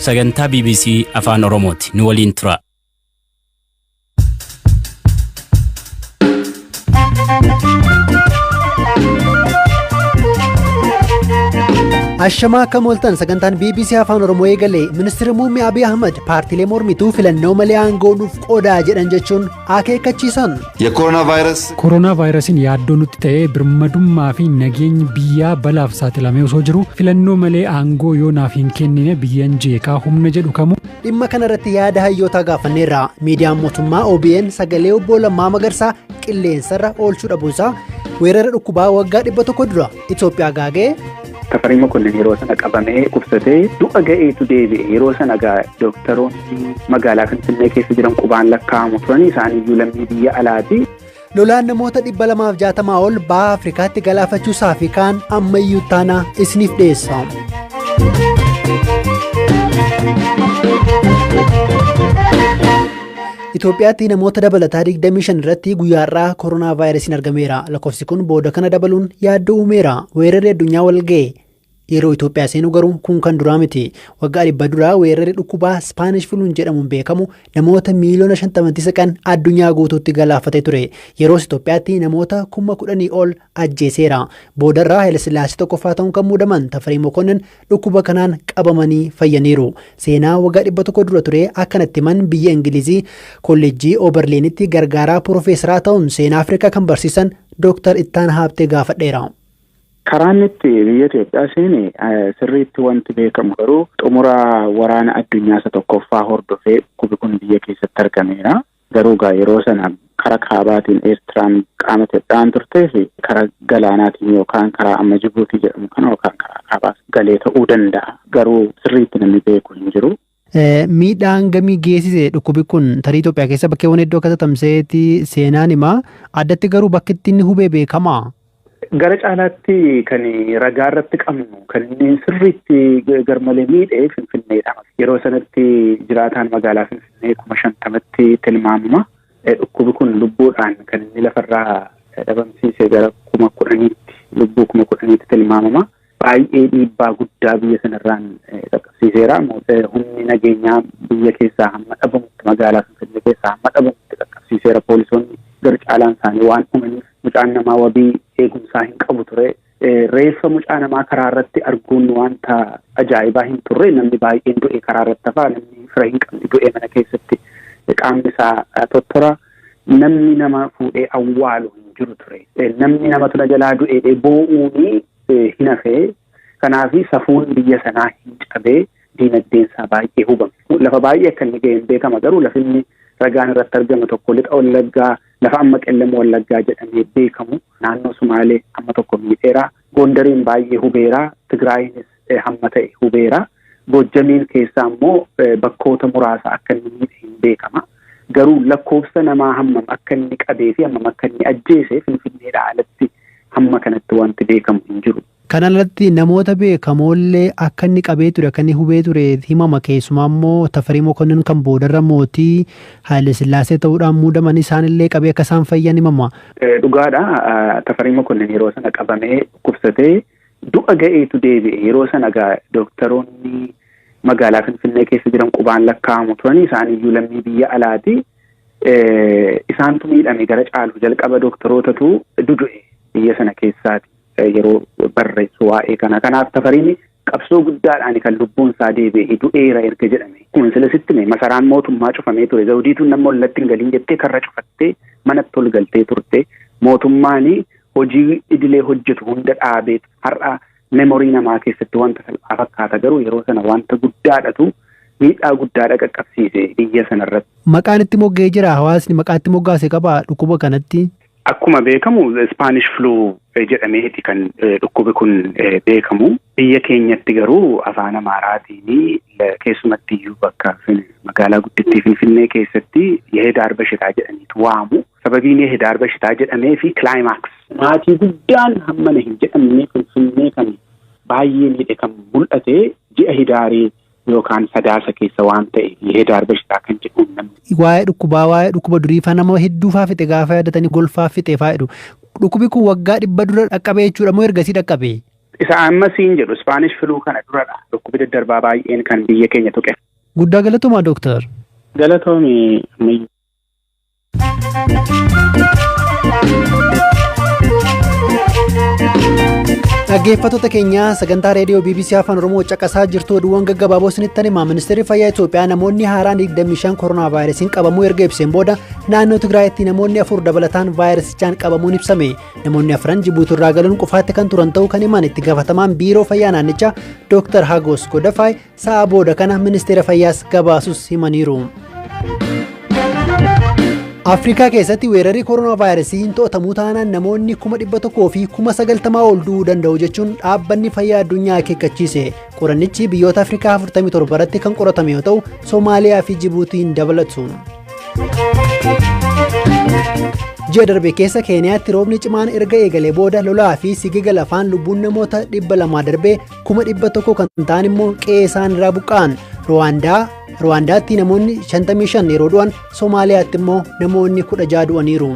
sagantaa BBC afaan Oromooti. Nu waliin tura. Ashamaa akka mooltan sagantaan BBC afaan Oromoo eegalee ministeerri muummee Abiy Ahmed paartiilee mormituu filannoo malee aangoo nuuf qoodaa jedhan jechuun akeekkachiisan. Koronaa vaayirasiin yaaddoo nutti ta'ee birmadummaa fi nageenyi biyyaa balaaf saaxilamee osoo jiru filannoo malee aangoo yoo naaf hin kennine biyyan jeeqaa humna jedhu kamu. Dhimma kana irratti yaada hayyootaa gaafanneerra. Miidiyaan mootummaa OBN sagalee obbo Lammaa Magarsaa qilleensarra oolchuu dhabuusaa weerara dhukkubaa waggaa 100 dura Itoophiyaa gaagee. Tafarii Mokonnin yeroo sana qabamee kubsatee du'a ga'eetu deebi'e. Yeroo sana dooktaroonni magaalaa Finfinnee keessa jiran qubaan lakkaa'amu turanii isaaniiyyuu lammii biyya alaati. Lolaan namoota 260 ol baha Afrikaatti galaafachuusaa fi kaan ammayyuu taanaa isiniif dhiyeessa. Itoophiyaatti namoota dabalataa 25 irratti guyyaarraa koronaa vaayirasiin argameera. Lakkoofsi kun booda kana dabaluun yaaddoo uumeera. Weerarri addunyaa wal ga'e. Yeroo Itoophiyaa seenuu garuu kun kan duraa miti. Waggaa 100 duraa weerarri dhukkubaa Spanish flu'n jedhamuun beekamu namoota miiliyoona 50 siqan addunyaa guutuutti galaafatee ture. Yeroos Itoophiyaatti namoota 10,000 ol ajjeeseera. Boodarraa Haile Sillaasee tokkoffaa ta'uun kan muudaman Tafarii Mokonnin dhukkuba kanaan qabamanii fayyaniiru. Seenaa waggaa 100 dura ture akkanatti man biyya Ingilizii kolleejjii Oberliinitti gargaaraa piroofeesaraa ta'uun seenaa Afrikaa kan barsiisan Dr. Ittaan Haabtee gaafadheera. Karaan itti biyya Itoophiyaa seene sirriitti wanti beekamu garuu xumura waraana addunyaa isa tokkoffaa hordofee dhukkubi kun biyya keessatti argameera. Garuu yeroo sana karaa kaabaatiin Eertiraan qaama Itoophiyaan turtee fi karaa galaanaatiin yookaan karaa amma Jibuutii jedhamu kana yookaan karaa kaabaa galee ta'uu danda'a. Garuu sirriitti namni beeku hin jiru. Miidhaan gamii geessise dhukkubi kun tarii Itoophiyaa keessa bakkeewwan hedduu akka tamsa'eetti seenaan himaa addatti garuu bakki itti inni hubee beekamaa. Gara caalaatti kan ragaa irratti qabnu kan inni sirriitti garmalee miidhee Finfinneedha. Yeroo sanatti jiraataan magaalaa Finfinnee 50,000tti tilmaamama. Dhukkubi kun lubbuudhaan kan inni lafarraa dhabamsiisee gara 10,000tti lubbuu 10,000tti tilmaamama. Baay'ee dhiibbaa guddaa biyya sanarraan qaqqabsiiseera. Humni nageenyaa biyya keessaa hamma dhabamutti magaalaa Finfinnee keessaa hamma dhabamutti qaqqabsiiseera. Poolisoonni gara caalaan isaanii waan dhumaniif mucaan namaa wabii eegumsaa hin qabu ture. Reeffa mucaa namaa karaa irratti arguun wanta ajaa'ibaa hin turre. Namni baay'een du'e karaa irratti hafaa, namni fira hin qabne du'e mana keessatti qaamni isaa tottora. Namni nama fuudhee awwaalu hin jiru ture. Namni nama tuna jalaa du'e boo'uuni hin hafee. Kanaaf safuun biyya sanaa hin cabee diinagdeensaa baay'ee hubame. Lafa baay'ee akka inni ga'een beekama garuu lafinni ragaan irratti argame tokko lixa Wallaggaa lafa amma qellama Wallaggaa jedhamee beekamu naannoo Sumaalee amma tokko miidheera. Gondariin baay'ee hubeera. Tigraayinis hamma ta'e hubeera. Gojjamiin keessaa immoo bakkoota muraasa akka inni miidhe hin beekama. Garuu lakkoofsa namaa hammam akka inni qabee fi hammam akka inni ajjeese Finfinneedhaa alatti hamma kanatti wanti beekamu hin jiru. Kana alatti namoota beekamoollee akka inni qabee ture akka inni hubee ture himama. Keessumaa immoo Tafarii Mokonnin kan boodarra mootii Haile Sillaasee ta'uudhaan muudaman isaanillee qabee akka isaan fayyan himama. Dhugaadha. Tafarii Mokonnin yeroo sana qabamee kubsatee du'a ga'eetu deebi'e. Yeroo sana dooktaroonni magaalaa Finfinnee keessa jiran qubaan lakkaa'amu turanii isaaniiyyuu lammii biyya alaati. Isaantu miidhame gara caalu jalqaba dooktarootatu du'e biyya sana keessaati. Yeroo barreessu waa'ee kana. Kanaaf Tafariin qabsoo guddaadhaan kan lubbuun isaa deebi'e du'eera erga jedhame. Kun silasitti masaraan mootummaa cufamee ture. Zawdiituun nama ollatti hin galiin jettee karra cufattee manatti ol galtee turte. Mootummaan hojii idilee hojjetu hunda dhaabee har'a memorii namaa keessatti wanta salphaa fakkaata garuu yeroo sana wanta guddaadhatu miidhaa guddaadha qaqqabsiise biyya sanarratti. Maqaan itti moggee jira hawaasni maqaa itti moggaase qaba dhukkuba kanatti. Akkuma beekamu Spanish flu jedhameeti kan dhukkubi kun beekamu. Biyya keenyatti garuu afaan Amaaraatiin keessumatti iyyuu bakka magaalaa guddittii Finfinnee keessatti yehedaar bashitaa jedhaniitu waamu. Sababiin yehedaar bashitaa jedhamee fi climax maatii guddaan hammana hin jedhamne Finfinnee kan baay'ee miidhe kan mul'ate ji'a hidaarii yookaan sadaasa keessa waan ta'e yehedaar bashitaa kan jedhuun namni. Waa'ee dhukkuba durii faa nama hedduu faa fixe gaafa yaadatanii golfaa fixe faa jedhu. Dhukkubi kun waggaa 100 dura dhaqqabee jechuudha moo ergasii dhaqqabee? Isa ammasiin jedhu Spanish flu kana duradha. Dhukkubi daddarbaa baay'een kan biyya keenya tuqe. Guddaa galatoomaa Dooktar. Galatoomii. Dhaggeeffattoota keenya sagantaa reediyoo BBC Afaan Oromoo caqasaa jirtu oduuwwan gaggabaaboo isinitti himaa. Ministeerri Fayyaa Itoophiyaa namoonni haaraan 25 koronaa vaayirasiin qabamuu erga ibseen booda naannoo Tigraayitti namoonni 4 dabalataan vaayirasichaan qabamuun ibsame. Namoonni 4 Jibuutii irraa galuun qofaatti kan turan ta'uu kan himan itti gaafatamaan biiroo fayyaa naannichaa Dr. Hagos Godafaay sa'a booda kana ministeera fayyaas gabaasus himaniiru. Afrikaa keessatti weerarri koronaa vaayirasii hin to'atamuu taanaan namoonni 100,000 fi 90,000 ol du'uu danda'u jechuun dhaabbanni fayyaa addunyaa akeekkachiise. Qorannichi biyyoota Afrikaa 47 irratti kan qoratame yoo ta'u, Soomaaliyaa fi Jibuutiin dabalatu. Ji'a darbe keessa Keeniyaatti roobni cimaan erga eegalee booda lolaa fi sigiga lafaan lubbuun namoota 200 darbee 100,000 kan ta'an immoo qe'ee isaan irraa buqqa'an. Ruwaandaatti namoonni 55 yeroo du'an Soomaaliyaatti immoo namoonni 16 du'aniiru.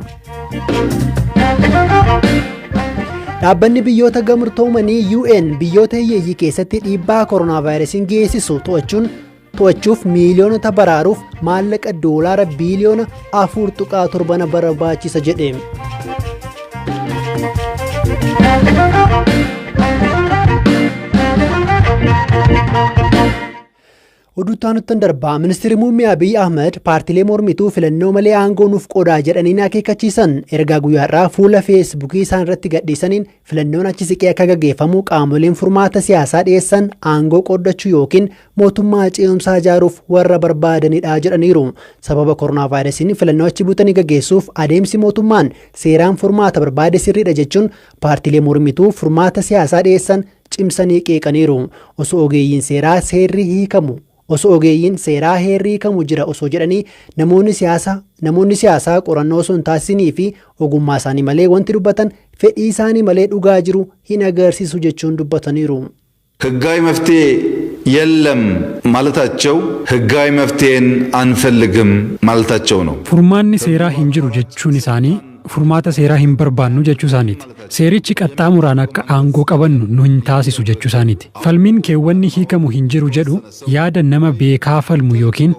Dhaabbanni biyyoota gamtoomanii UN biyyoota hiyyeeyyii keessatti dhiibbaa koronaa vaayirasiin geessisu to'achuuf miiliyoonota baraaruuf maallaqa doolaara biiliyoona 4.7 barbaachisa jedhe. Oduutaan darbaa ministeerri muummee Abiy Ahmed paartilee mormituu filannoo malee aangoo nuuf qoodaa jedhaniin akeekkachiisan ergaa guyyaarraa fuula feesbuukii isaan irratti gadhiisaniin filannoon achi siqee akka gaggeeffamu qaamoleen furmaata siyaasaa dhiyeessan aangoo qooddachuu yookiin mootummaa ce'umsaa ijaaruuf warra barbaadanidha jedhaniiru. Sababa koronaa vaayirasiin filannoo achi buutanii gaggeessuuf adeemsi mootummaan seeraan furmaata barbaade sirriidha jechuun paartilee mormituu furmaata siyaasaa dhiyeessan cimsanii qeeqaniiru. Osoo ogeeyyiin seeraa seerri hiikamu. Osoo ogeeyyiin seeraa heerri hiikamu jira osoo jedhanii namoonni siyaasaa qorannoo osoo hin taasisinii fi ogummaa isaanii malee wanti dubbatan fedhii isaanii malee dhugaa jiru hin agarsiisu jechuun dubbataniiru. ህጋዊ መፍትሄ የለም ማለታቸው ህጋዊ መፍትሄን አንፈልግም ማለታቸው ነው። Furmaanni seeraa hin jiru jechuun isaanii furmaata seeraa hin barbaannu jechuu isaaniiti. Seerichi qaxxaamuraan akka aangoo qabannu nu hin taasisu jechuu isaaniiti. Falmiin keewwanni hiikamu hin jiru jedhu yaada nama beekaa falmu yookiin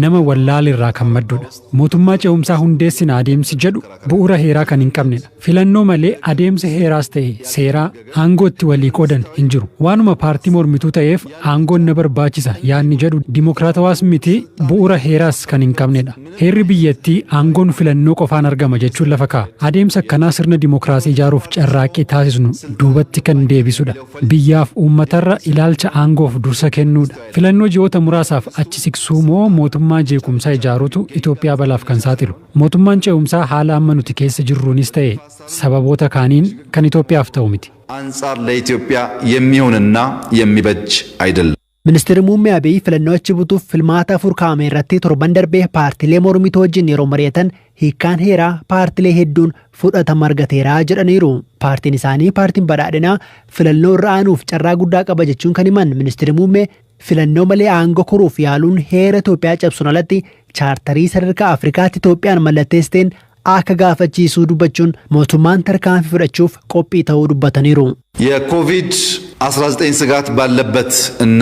nama wallaalirraa kan maddudha. Mootummaa ce'umsaa hundeessina adeemsi jedhu bu'uura heeraa kan hin qabnedha. Filannoo malee adeemsa heeraas ta'e seeraa aangootti walii qoodan hin jiru. Waanuma paartii mormituu ta'eef aangoon na barbaachisa yaadni jedhu dimokiraatawaas miti bu'uura heeraas kan hin qabnedha. Heerri biyyattii aangoon filannoo qofaan argama jechuun lafa ka'a. Adeemsa akkanaa sirna dimokiraasii ijaaruuf carraaqqii taasisnu duubatti kan deebisudha. Biyyaaf uummatarra ilaalcha aangoof dursa kennuudha. Filannoo ji'oota muraasaaf achi siqsuu moo mootummaa jeequmsaa ijaaruutu Itoophiyaa balaaf kan saaxilu. Mootummaan ce'umsaa haala amma nuti keessa jirruunis ta'e sababoota kaaniin kan Itoophiyaaf ta'u miti. አንጻር ለኢትዮጵያ የሚሆንና የሚበጅ አይደለም። Ministeerri muummee Abiy filannoo achi buutuuf filmaata 4 kaa'ame irratti torban darbee paartilee mormituu wajjin yeroo mari'atan hiikkaan heeraa paartilee hedduun fudhatama argateera jedhaniiru. Paartiin isaanii paartiin badhaadhinaa filannoo irra aanuuf carraa guddaa qaba jechuun kan himan ministeerri muummee filannoo malee aangoo koruuf yaaluun heera Itoophiyaa cabsuun alatti chaartarii sadarkaa Afrikaatti Itoophiyaan mallatteessiteen akka gaafachiisuu dubbachuun mootummaan tarkaanfii fudhachuuf qophii ta'uu dubbataniiru. የኮቪድ-19 ስጋት ባለበት እና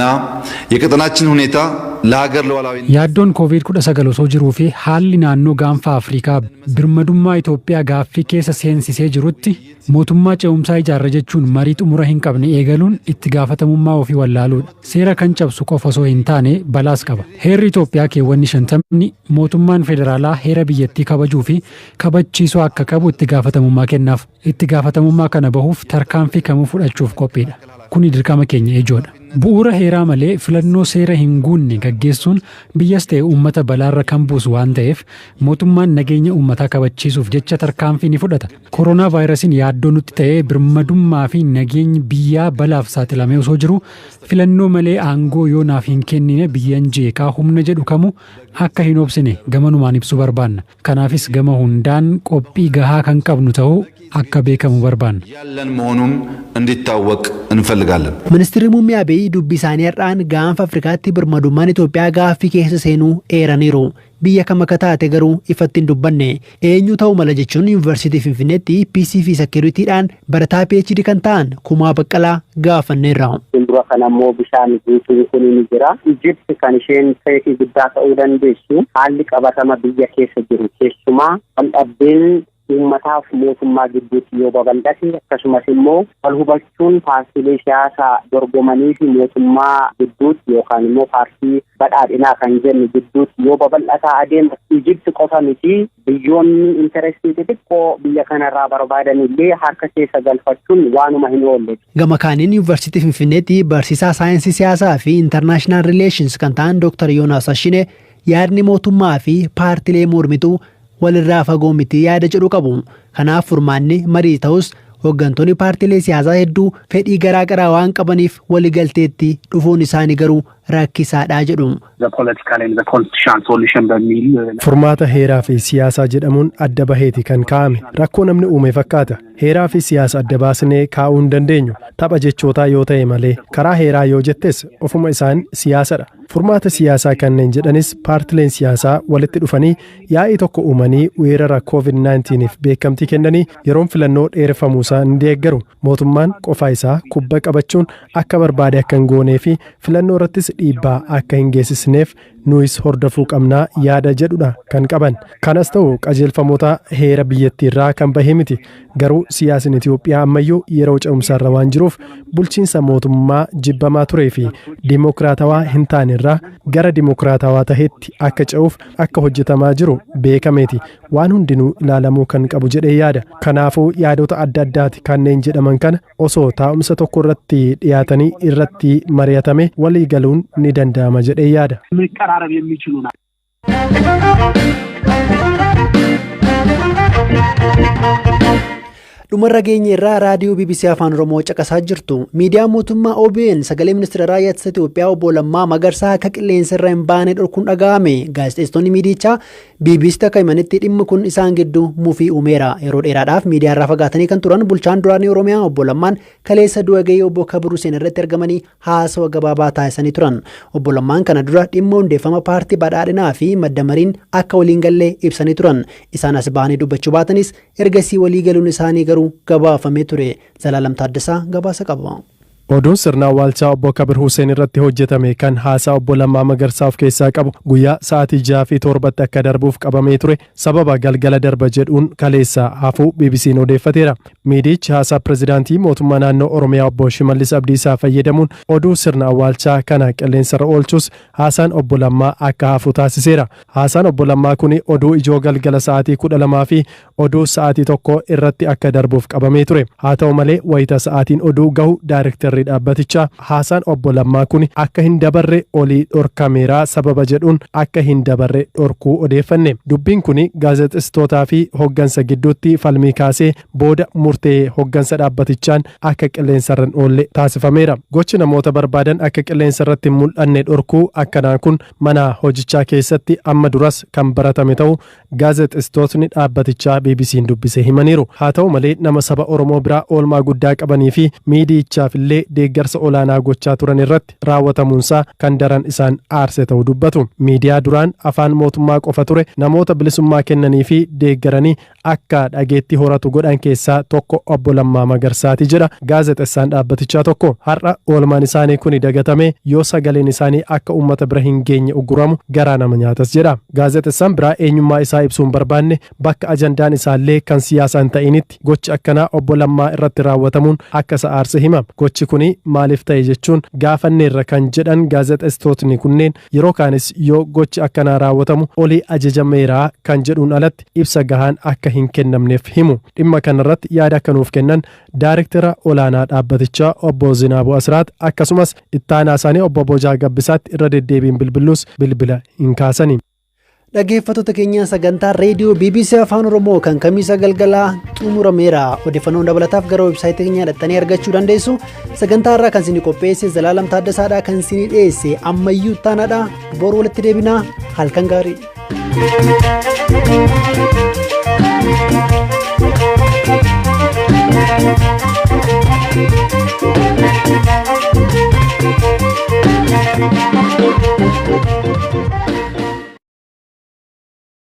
የቀጠናችን ሁኔታ ለሀገር ለዋላዊነት Yaaddoon COVID-19 osoo jiruu fi haalli naannoo gaanfa Afrikaa birmadummaa Itoophiyaa gaaffii keessa seensisee jirutti mootummaa ce'umsaa ijaarra jechuun marii xumura hin qabne eegaluun itti gaafatamummaa ofii wallaaluudha. Seera kan cabsu qofa osoo hin taane balaas qaba. Heerri Itoophiyaa keewwanni 50 mootummaan federaalaa heera biyyattii kabajuu fi kabachiisuu akka qabu itti gaafatamummaa kennaaf. Itti gaafatamummaa kana bahuuf tarkaanfii kamuu fudhachuuf qophiidha. Kuni dirqama keenya ijoodha. Bu'uura heeraa malee filannoo seera hin guunne gaggeessuun biyyas ta'e uummata balaarra kan buusu waan ta'eef mootummaan nageenya uummataa kabachiisuuf jecha tarkaanfii ni fudhata. Koronaa vaayirasiin yaaddoo nutti ta'ee birmadummaa fi nageenyi biyyaa balaaf saaxilamee osoo jiru filannoo malee aangoo yoo naaf hin kennine biyyan jeeqaa humna jedhu kamu akka hin obsine gamanumaan ibsuu barbaanna. Kanaafis gama hundaan qophii gahaa kan qabnu ta'uu akka beekamu barbaanna. ያለን መሆኑን እንዲታወቅ እንፈልጋለን። Ministeerri muummee Abiy fi dubbii isaanii har'aan gaanfa Afrikaatti birmadummaan Itoophiyaa gaaffii keessa seenuu eeraniiru. Biyya kam akka taate garuu ifatti hin dubbanne. Eenyu ta'uu mala jechuun Yuunivarsiitii Finfinneetti PC fi Seekuriitiidhaan barataa PhD kan ta'an Kumaa Baqqalaa gaafanneerra. Fuuldura kana immoo bishaan guutuun kun ni jira. Ijipti kan isheen ta'ee guddaa ta'uu dandeessu haalli qabatama biyya keessa jiru keessumaa waldhabdeen uummataaf mootummaa gidduutti yoo babal'ate akkasumas immoo wal hubachuun paartiilee siyaasaa dorgomanii fi mootummaa gidduutti yookaan immoo paartii badhaadhinaa kan jennu gidduutti yoo babal'ataa adeemu Ijipti qofa miti biyyoonni intarestii xixiqqoo biyya kanarraa barbaadan illee harka keessa galfachuun waanuma hin oolle. Gama kaaniin Yuunivarsiitii Finfinneetti barsiisaa saayinsii siyaasaa fi intarnaashinaal rileeshins kan ta'an Dr. Yoonaas Ashine yaadni mootummaa fi paartiilee mormituu walirraa fagoo miti yaada jedhu qabu. Kanaaf furmaanni marii ta'us hooggantoonni paartiilee siyaasaa hedduu fedhii garaa garaa waan qabaniif waliigalteetti dhufuun isaanii garuu rakkisaadha jedhu. Furmaata heeraa fi siyaasaa jedhamuun adda baheeti kan kaa'ame rakkoo namni uume fakkaata. Heeraa fi siyaasa adda baasnee kaa'uu hin dandeenyu. Tapha jechootaa yoo ta'e malee karaa heeraa yoo jettes ofuma isaan siyaasadha. Furmaata siyaasaa kanneen jedhanis paartileen siyaasaa walitti dhufanii yaa'ii tokko uumanii weerara COVID-19f beekamtii kennanii yeroon filannoo dheereffamuusaa ni deeggaru. Mootummaan qofaa isaa kubba qabachuun akka barbaade akka hin goonee fi filannoo irrattis dhiibbaa akka hin geessisneef nuyis hordofuu qabnaa yaada jedhudha kan qaban. Kanas ta'u qajeelfamoota heera biyyattiirraa kan bahe miti. Garuu siyaasni Itoophiyaa ammayyuu yeroo ce'umsaarra waan jiruuf bulchiinsa mootummaa jibbamaa turee fi dimokiraatawaa hin taane irraa gara dimokiraatawaa taheetti akka ce'uuf akka hojjetamaa jiru beekameeti. Waan hundinuu ilaalamuu kan qabu jedhee yaada. Kanaafuu yaadota adda addaati kanneen jedhaman kana osoo taa'umsa tokko irratti dhiyaatanii irratti mari'atame walii galuun ni danda'ama jedhee yaada. Dhumarra geenye irraa raadiyoo BBC Afaan Oromoo caqasaa jirtu. Miidiyaa mootummaa OBN sagalee ministeera raayyaa ittisa Itoophiyaa obbo Lammaa Magarsaa akka qilleensa irra hin baane dhorkuun dhaga'ame. Gaazexeessitoonni miidiyichaa BBCtti akka himanitti dhimmi kun isaan gidduu mufii uumeera. Yeroo dheeraadhaaf miidiyaa irraa fagaatanii kan turan bulchaan duraanii Oromiyaa obbo Lammaan kaleessa du'a gahee obbo Kabir Hussein irratti argamanii haasawa gabaabaa taasisanii turan. Obbo Lammaan kana dura dhimma hundeeffama paartii badhaadhinaa fi madda mariin akka waliin gallee ibsanii turan. Isaan as bahanii dubbachuu baatanis ergasii walii galuun isaanii gabaafamee ture. Zalaalam Taaddasaa gabaasa qaba. Oduun sirna awwaalchaa obbo Kabir Hussein irratti hojjetame kan haasaa obbo Lammaa Magarsaa of keessaa qabu guyyaa sa'aatii 6 fi 7tti akka darbuuf qabamee ture sababa galgala darba jedhuun kaleessa hafuu BBC'n odeeffateera. Miidiyichi haasaa pirezidaantii mootummaa naannoo Oromiyaa obbo Shimallis Abdiisaa fayyadamuun oduu sirna awwaalchaa kana qilleensarra oolchus haasaan obbo Lammaa akka hafu taasiseera. Haasaan obbo Lammaa kun oduu ijoo galgala sa'aatii 12 fi oduu sa'aatii 1 irratti akka darbuuf qabamee ture. Haa ta'u malee wayita sa'aatiin oduu gahu daayirektarri dhaabbatichaa haasaan obbo Lammaa kun akka hin dabarre olii dhorkameeraa sababa jedhuun akka hin dabarre dhorkuu odeeffanne. Dubbiin kun gaazexeessitootaa fi hoggansa gidduutti falmii kaasee booda murtee hoggansa dhaabbatichaan akka qilleensarra hin oolle taasifameera. Gochi namoota barbaadan akka qilleensarratti hin mul'anne dhorkuu akkanaa kun mana hojichaa keessatti amma duras kan baratame ta'uu gaazexeessitootni dhaabbatichaa BBC'n dubbisee himaniiru. Haa ta'u malee nama saba Oromoo biraa oolmaa guddaa qabanii fi miidiyichaaf illee deeggarsa olaanaa gochaa turan irratti raawwatamuunsaa kan daran isaan aarse ta'uu dubbatu. Miidiyaa duraan afaan mootummaa qofa ture namoota bilisummaa kennanii fi deeggaranii akka dhageetti horatu godhan keessaa tokko obbo Lammaa Magarsaati jedha gaazexeessaan dhaabbatichaa tokko. Har'a oolmaan isaanii kun dagatame yoo sagaleen isaanii akka uummata bira hin geenye uguramu garaa nama nyaatas jedha. Gaazexeessaan biraa eenyummaa isaa ibsuun barbaanne bakka ajandaan isaallee kan siyaasaa hin ta'initti gochi akkanaa obbo Lammaa irratti raawwatamuun akka isa aarse hima. Gochi kuni maaliif ta'e jechuun gaafanneerra kan jedhan gaazexeessitootni kunneen yeroo kaanis yoo gochi akkanaa raawwatamu olii ajajameeraa kan jedhuun alatti ibsa gahaan akka hin kennamneef himu. Dhimma kanarratti yaada akka nuuf kennan daayirektara olaanaa dhaabbatichaa obbo Zinaabuu Asraat akkasumas ittaanaa isaanii obbo Bojaa Gabbisaatti irra deddeebiin bilbiluus bilbila hin kaasani. Dhaggeeffattoota keenya sagantaa reediyoo BBC Afaan Oromoo kan kamiisa galgalaa xumurameera. Odeeffannoo dabalataaf gara websaayitii keenya dhaqxanii argachuu dandeessu. Sagantaa irraa kan isin qopheesse Zalaalam Taaddasaadha kan isin dhiyeesse ammayyuu taanaadha. Boru walitti deebinaa halkan gaarii.